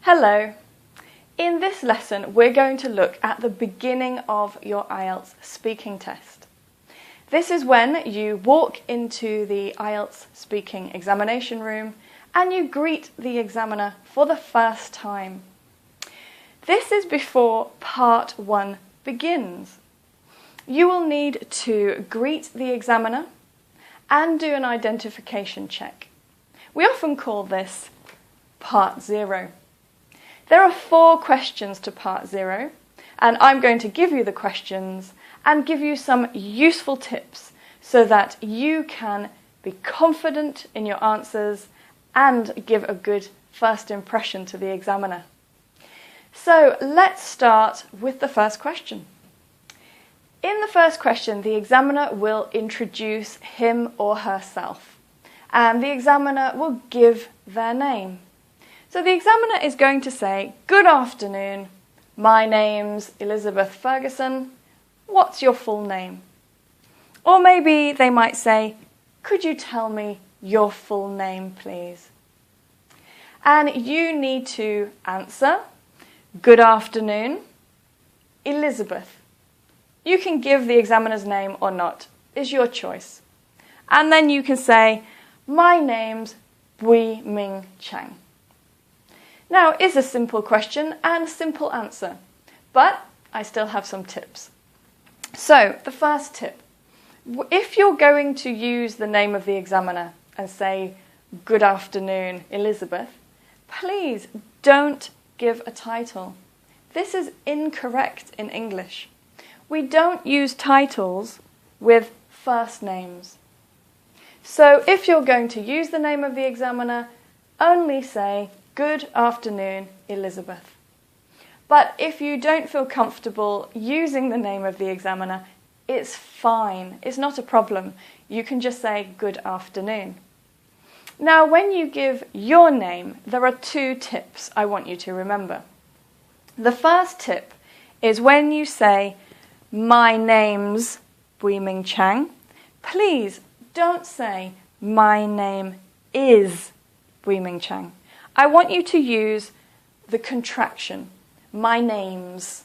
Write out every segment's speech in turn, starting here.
Hello. In this lesson, we're going to look at the beginning of your Ielts speaking test. This is when you walk into the Ielts speaking examination room and you greet the examiner for the first time. This is before part 1 begins. You will need to greet the examiner and do an identification check. We often call this part 0. There are 4 questions to part 0, and I'm going to give you the questions and give you some useful tips so that you can be confident in your answers and give a good first impression to the examiner. So let's start with the first question. In the first question, the examiner will introduce him or herself, and the examiner will give their name. So the examiner is going to say, "Good afternoon, my name's Elizabeth Ferguson. What's your full name?" Or maybe they might say, "Could you tell me your full name, please?" And you need to answer, "Good afternoon, Elizabeth." You can give the examiner's name or not, it's your choice. And then you can say, "My name's Bui Ming Chang." Now, it's a simple question and a simple answer, but I still have some tips. So, the first tip. If you're going to use the name of the examiner and say, "Good afternoon, Elizabeth," please don't give a title. This is incorrect in English. We don't use titles with first names. So, if you're going to use the name of the examiner, only say, "Good afternoon, Elizabeth." But if you don't feel comfortable using the name of the examiner, it's fine. It's not a problem. You can just say, "Good afternoon." Now, when you give your name, there are 2 tips I want you to remember. The first tip is when you say, "My name's Bui Ming Chang," please don't say, "My name is Bui Ming Chang." I want you to use the contraction, "my name's."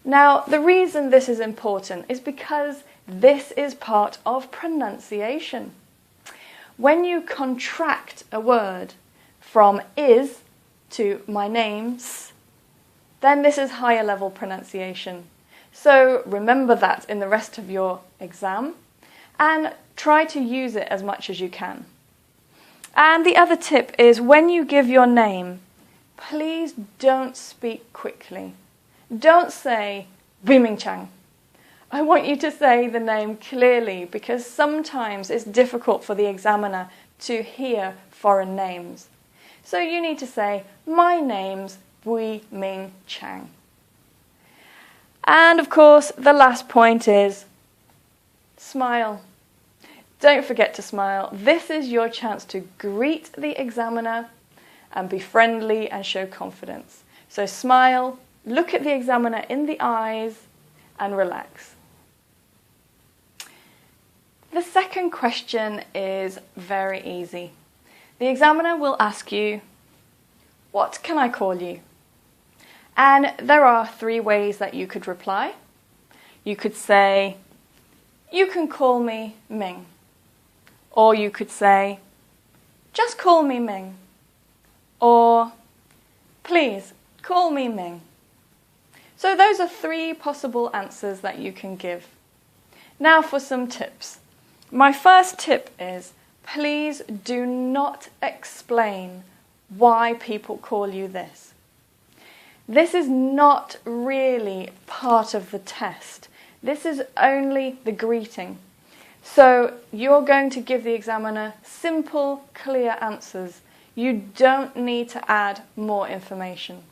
Now, the reason this is important is because this is part of pronunciation. When you contract a word from is to my name's, then this is higher level pronunciation. So remember that in the rest of your exam and try to use it as much as you can. And the other tip is when you give your name, please don't speak quickly. Don't say, "Bui Ming Chang." I want you to say the name clearly because sometimes it's difficult for the examiner to hear foreign names. So you need to say, "My name's Bui Ming Chang." And of course, the last point is smile. Don't forget to smile. This is your chance to greet the examiner and be friendly and show confidence. So smile, look at the examiner in the eyes and relax. The second question is very easy. The examiner will ask you, "What can I call you?" And there are 3 ways that you could reply. You could say, "You can call me Ming." Or you could say, "Just call me Ming." Or, "Please, call me Ming." So those are 3 possible answers that you can give. Now for some tips. My first tip is, please do not explain why people call you this. This is not really part of the test. This is only the greeting. So you're going to give the examiner simple, clear answers. You don't need to add more information.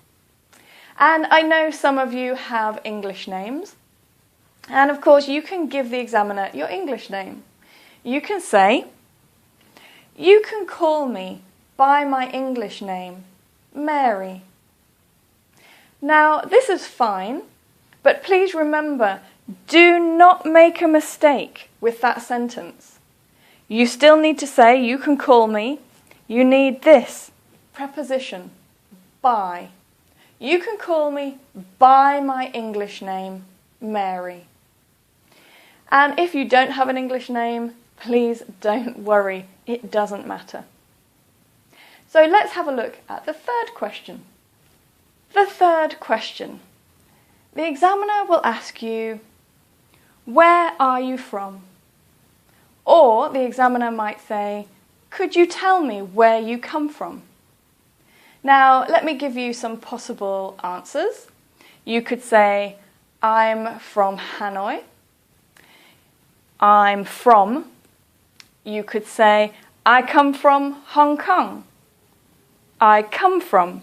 And I know some of you have English names. And of course, you can give the examiner your English name. You can say, "You can call me by my English name, Mary." Now, this is fine, but please remember, do not make a mistake with that sentence. You still need to say, "You can call me." You need this preposition, by. You can call me by my English name, Mary. And if you don't have an English name, please don't worry, it doesn't matter. So let's have a look at the third question. The third question. The examiner will ask you, where are you from? Or the examiner might say, could you tell me where you come from? Now, let me give you some possible answers. You could say, I'm from Hanoi. I'm from. You could say, I come from Hong Kong. I come from.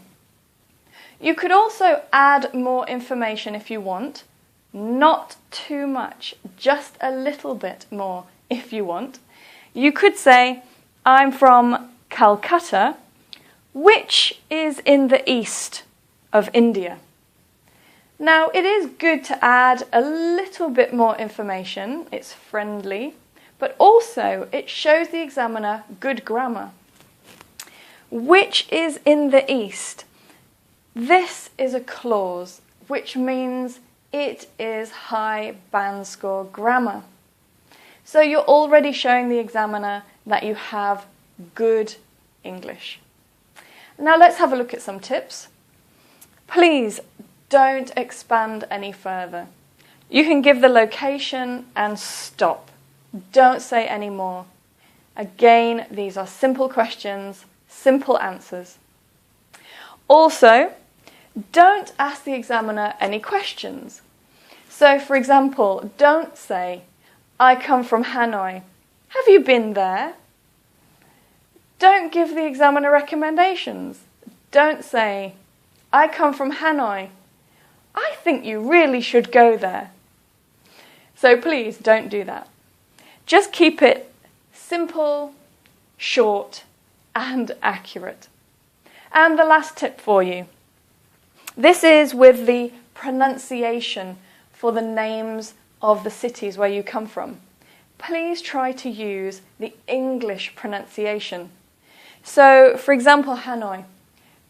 You could also add more information if you want. Not too much, just a little bit more if you want. You could say, I'm from Calcutta, which is in the east of India. Now, it is good to add a little bit more information. It's friendly, but also it shows the examiner good grammar. Which is in the east? This is a clause, which means it is high band score grammar. So you're already showing the examiner that you have good English. Now let's have a look at some tips. Please don't expand any further. You can give the location and stop. Don't say any more. Again, these are simple questions, simple answers. Also, don't ask the examiner any questions. So, for example, don't say, I come from Hanoi. Have you been there? Don't give the examiner recommendations. Don't say, I come from Hanoi. I think you really should go there. So please don't do that. Just keep it simple, short, and accurate. And the last tip for you. This is with the pronunciation for the names of the cities where you come from. Please try to use the English pronunciation. So, for example, Hanoi.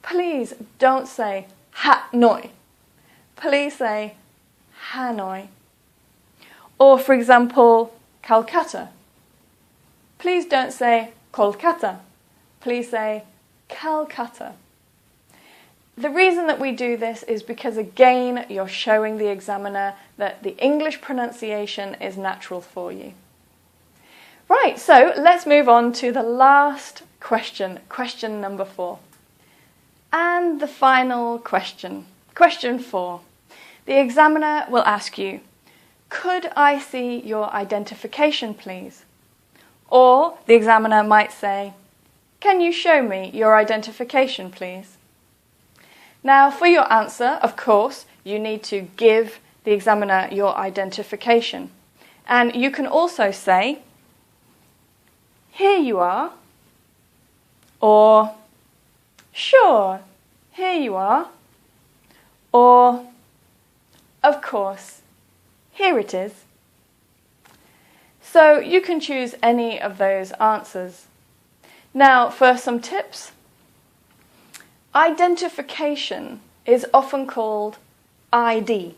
Please don't say Ha-noi. Please say Hanoi. Or, for example, Calcutta. Please don't say Kolkata. Please say Calcutta. The reason that we do this is because, again, you're showing the examiner that the English pronunciation is natural for you. Right, so let's move on to the last question, question number 4. And the final question, question 4. The examiner will ask you, could I see your identification, please? Or the examiner might say, can you show me your identification, please? Now, for your answer, of course, you need to give the examiner your identification. And you can also say, here you are, or sure, here you are, or of course, here it is. So you can choose any of those answers. Now, for some tips. Identification is often called ID.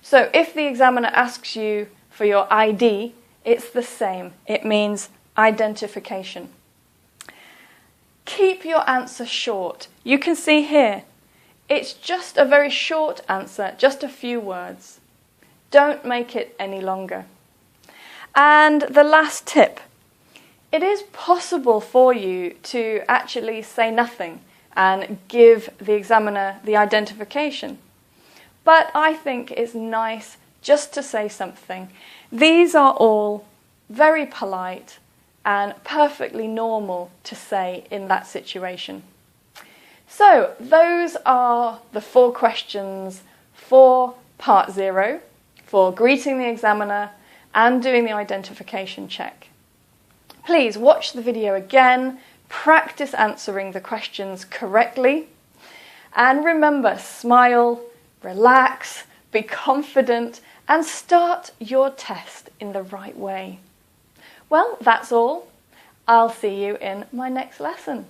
So if the examiner asks you for your ID, it's the same. It means identification. Keep your answer short. You can see here, it's just a very short answer, just a few words. Don't make it any longer. And the last tip, it is possible for you to actually say nothing and give the examiner the identification. But I think it's nice just to say something. These are all very polite and perfectly normal to say in that situation. So those are the 4 questions for part 0, for greeting the examiner and doing the identification check. Please watch the video again, practice answering the questions correctly, and remember, smile, relax, be confident, and start your test in the right way. Well, that's all. I'll see you in my next lesson.